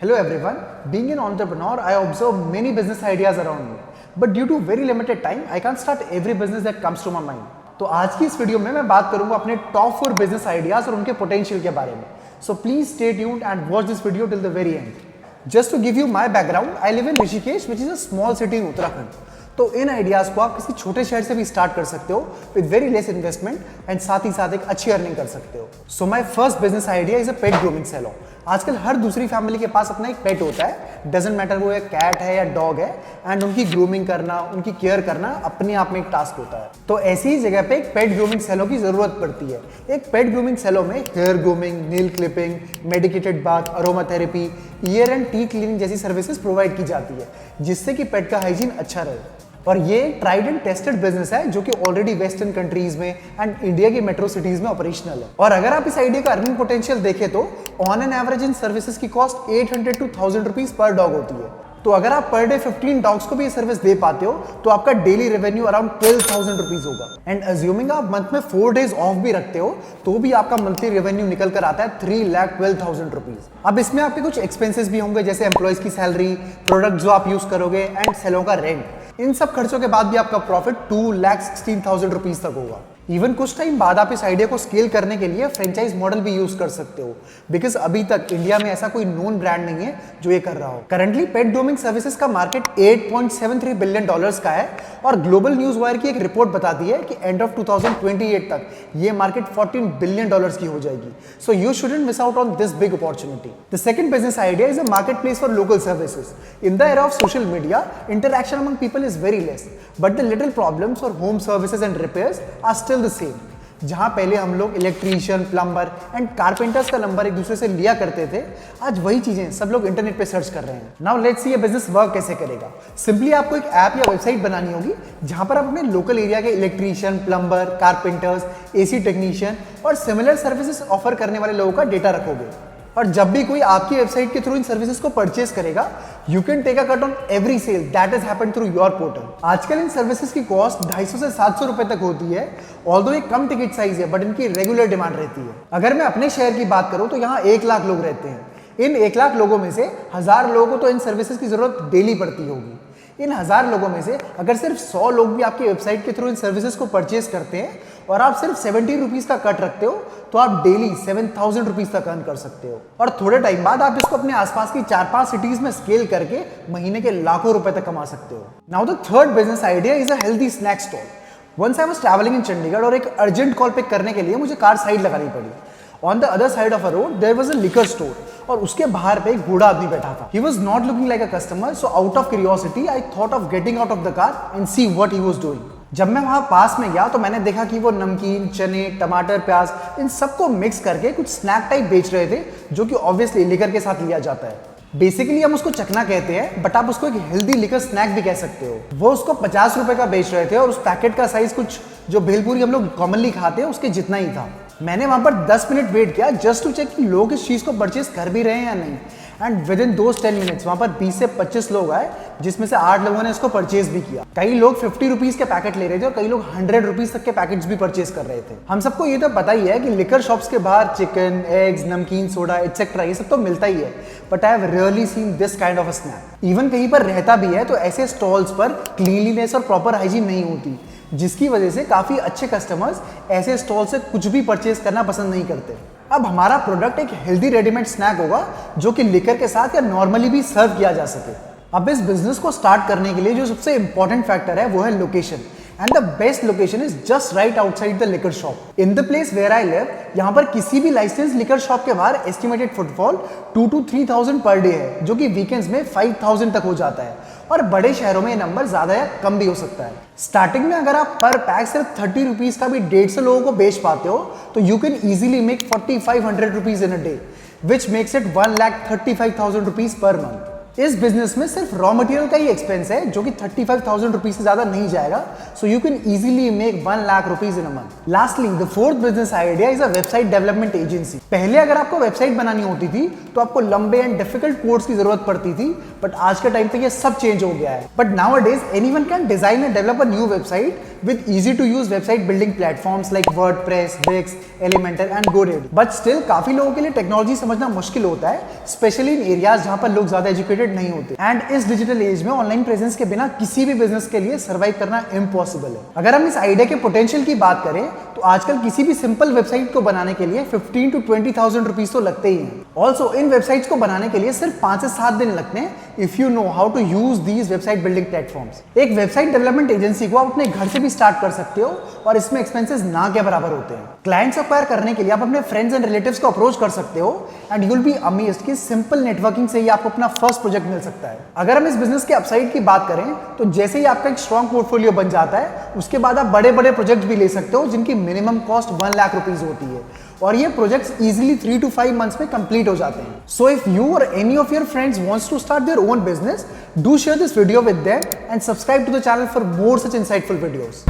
Hello everyone, being an entrepreneur, I observe many business ideas around me. But due to very limited time, I can't start every business that comes to my mind. तो आज की इस video में मैं बात करूंगा अपने top 4 business ideas और उनके पोटेंशियल के बारे में. So please stay tuned and watch this video till the very end. Just to give you my background, I live in Rishikesh, which is a small city in Uttarakhand. तो इन ideas को आप किसी छोटे शहर से भी स्टार्ट कर सकते हो with very less investment and साथ ही साथ एक अच्छी अर्निंग कर सकते हो. So my first business idea is a pet grooming salon. आजकल हर दूसरी फैमिली के पास अपना एक पेट होता है, डजंट मैटर वो एक कैट है या डॉग है, एंड उनकी ग्रूमिंग करना, उनकी केयर करना अपने आप में एक टास्क होता है. तो ऐसी ही जगह पे एक पेट ग्रूमिंग सैलून की जरूरत पड़ती है. एक पेट ग्रूमिंग सैलून में hair grooming, nail clipping, medicated bath, aromatherapy, ear and teeth cleaning जैसी सर्विसेज प्रोवाइड की जाती है, जिससे कि पेट का हाइजीन अच्छा रहे. और ये ट्राइड एंड टेस्टेड बिजनेस है जो कि ऑलरेडी वेस्टर्न कंट्रीज में एंड इंडिया की मेट्रो सिटीज में ऑपरेशनल है. और अगर आप इस आइडिया का अर्निंग पोटेंशियल देखें तो on an average in services की cost 800 to 1000 rupees per dog होती है. तो अगर आप पर डे 15 डॉग्स को भी ये सर्विस दे पाते हो तो आपका डेली रेवेन्यू अराउंड 12,000 रुपीज होगा. एंड अज्यूमिंग आप मंथ में 4 डेज ऑफ भी रखते हो तो भी आपका मंथली रेवेन्यू निकल कर आता है 3,12,000 रुपीज. अब इसमें आपके कुछ एक्सपेंसेस भी होंगे जैसे एम्प्लॉयज की सैलरी, प्रोडक्ट जो आप यूज करोगे एंड सैलून का रेंट. इन सब खर्चों के बाद भी आपका प्रॉफिट 2,16,000 रुपीज तक होगा. इवन कुछ टाइम बाद आप इस आइडिया को स्केल करने के लिए फ्रेंचाइज मॉडल भी यूज कर सकते हो, बिकॉज अभी तक इंडिया में ऐसा कोई नोन ब्रांड नहीं है जो ये कर रहा हो. करंटली पेट ग्रूमिंग सर्विसेज का मार्केट $8.73 बिलियन का है और ग्लोबल न्यूज वायर की एक रिपोर्ट बताती है कि एंड ऑफ 2028 तक ये मार्केट $14 बिलियन की हो जाएगी. So you shouldn't miss out on this big opportunity. The second business idea is a marketplace for local services. In the era of social media, interaction among people is very less, but the little problems for home services and repairs are still the same. जहां पहले हम लोग electrician, plumber and carpenters का number एक दूसरे से लिया करते थे, आज वही चीजें सब लोग इंटरनेट पे सर्च कर रहे हैं. नाउ लेट्स सी ये बिजनेस वर्क कैसे करेगा. सिंपली आपको एक ऐप या वेबसाइट बनानी होगी जहां पर आप अपने लोकल एरिया के electrician, plumber, carpenters, AC technician और सिमिलर सर्विसेज ऑफर करने वाले लोगों का डेटा रखोगे. और जब भी कोई आपकी वेबसाइट के थ्रू इन सर्विसेज को परचेस करेगा, you can take a cut on every sale that is happened through your portal. आजकल इन सर्विसेज की कॉस्ट 250 से 700 रुपए तक होती है. ऑल्दो ये कम टिकट साइज है बट इनकी रेगुलर डिमांड रहती है. अगर मैं अपने शहर की बात करूं तो यहाँ 1 लाख लोग रहते हैं. इन 1 लाख लोगों में से 1000 लोगों को तो इन सर्विसेज की जरूरत डेली पड़ती होगी. इन 1000 लोगों में से अगर सिर्फ 100 लोग भी आपकी वेबसाइट के थ्रू इन सर्विसेज को परचेस करते हैं और आप सिर्फ 70 रुपीज का कट रखते हो तो आप डेली 7,000 रुपीज तक अर्न कर सकते हो. और थोड़े टाइम बाद आप इसको अपने आसपास की 4-5 सिटीज में स्केल करके महीने के लाखों रुपए तक कमा सकते हो. Now the third business idea is a healthy snack stall. Once I was travelling in Chandigarh और एक अर्जेंट कॉल पिक करने के लिए मुझे कार साइड लगानी पड़ी. On the other side of a road, there was a liquor store. और उसके बाहर पे एक बूढ़ा आदमी बैठा था. He was not looking like a customer, so out of curiosity, I thought of getting out of the car and see what he was doing. जब मैं वहां पास में गया तो मैंने देखा कि वो नमकीन, चने, टमाटर, प्याज इन सबको मिक्स करके कुछ स्नैक टाइप बेच रहे थे, जो कि ऑब्वियसली लिकर के साथ लिया जाता है. बेसिकली हम उसको चखना कहते हैं, बट आप उसको एक हेल्दी लिकर स्नैक भी कह सकते हो. वो उसको 50 रुपए का बेच रहे थे और उस पैकेट का साइज कुछ जो भेलपूरी हम लोग कॉमनली खाते हैं उसके जितना ही था. मैंने वहां पर 10 मिनट वेट किया जस्ट टू चेक कि लोग इस चीज को परचेस कर भी रहे हैं या नहीं. And with in those 10 minutes वहां पर 20 से 25 लोग आए, जिसमें से 8 लोगों ने इसको परचेस भी किया. कई लोग 50 रुपीज के पैकेट ले रहे थे और कई लोग 100 रुपीज तक के पैकेट्स भी परचेस कर रहे थे. हम सबको ये तो पता ही है कि लिकर शॉप्स के बाहर चिकन, एग्स, नमकीन, सोडा एटसेट्रा ये सब तो मिलता ही है, but I have rarely seen this kind of a snack. Even कहीं पर रहता भी है तो ऐसे स्टॉल्स पर क्लीनलीनेस और प्रॉपर हाइजीन नहीं होती, जिसकी वजह से काफी अच्छे कस्टमर्स ऐसे स्टॉल से कुछ भी परचेस करना पसंद नहीं करते. अब हमारा प्रोडक्ट एक हेल्दी रेडीमेड स्नैक होगा जो कि लिकर के साथ या नॉर्मली भी सर्व किया जा सके. अब इस बिजनेस को स्टार्ट करने के लिए जो सबसे इंपॉर्टेंट फैक्टर है वो है location. And the best location is just right outside the liquor shop. In the place where I live, यहाँ पर किसी भी लाइसेंस लिकर शॉप के बाहर estimated footfall 2 to 3,000 per day है, जो कि वीकेंड्स में 5,000 तक हो जाता है. और बड़े शहरों में ये नंबर ज्यादा या कम भी हो सकता है. स्टार्टिंग में अगर आप पर पैक सिर्फ 30 रुपीज का भी 150 लोगों को बेच पाते हो तो you can easily make 4,500 rupees in a day, which makes it 1,35,000 rupees per month. इस बिजनेस में सिर्फ रॉ मटेरियल का ही एक्सपेंस है जो कि 35,000 रुपीज से ज्यादा नहीं जाएगा, so you can easily make 1 lakh rupees in a month. Lastly the fourth business idea is a website development agency. पहले अगर आपको वेबसाइट बनानी होती थी तो आपको लंबे एंड डिफिकल्ट कोड्स की जरूरत पड़ती थी, बट आज के टाइम पे ये सब चेंज हो गया है। But nowadays anyone can design and develop a new website with easy to use website building platforms like WordPress, Wix, Elementor and GoDaddy. But still काफी लोगों के लिए टेक्नोलॉजी समझना मुश्किल होता है, स्पेशली इन एरियाज जहां पर लोग ज्यादा एजुकेटेड नहीं होते। एंड इस डिजिटल एज में ऑनलाइन प्रेजेंस के बिना किसी भी बिजनेस के लिए सर्वाइव करना इम्पॉसिबल है। अगर हम इस आइडिया के पोटेंशियल की बात करें तो आजकल किसी भी सिंपल वेबसाइट को बनाने के लिए 15 to 20,000 रुपीज तो लगते ही हैं। ऑल्सो इन वेबसाइट्स को बनाने के लिए सिर्फ 5 से 7 दिन लगते हैं if you know how to use these website building platforms. एक वेबसाइट डेवलपमेंट एजेंसी को आप अपने घर से भी स्टार्ट कर सकते हो और इसमें एक्सपेंसेस ना के बराबर होते हैं। क्लाइंट्स अक्वायर करने के लिए आप अपने फ्रेंड्स एंड रिलेटिव्स को अप्रोच कर सकते हो and you will be amazed कि सिंपल नेटवर्किंग से ही आपको अपना फर्स्ट प्रोजेक्ट मिल सकता है। अगर हम इस बिजनेस के अपसाइड की बात करें तो जैसे ही आपका एक स्ट्रॉन्ग पोर्टफोलियो बन जाता है उसके बाद आप बड़े बड़े प्रोजेक्ट भी ले सकते हो जिनकी मिनिमम कॉस्ट 1 लाख रुपीज होती है और ये प्रोजेक्ट्स इजीली 3 to 5 मंथ्स में कंप्लीट हो जाते हैं। सो इफ यू और any of your friends wants to start their own business, do share this video with them and subscribe to the channel for more such insightful videos.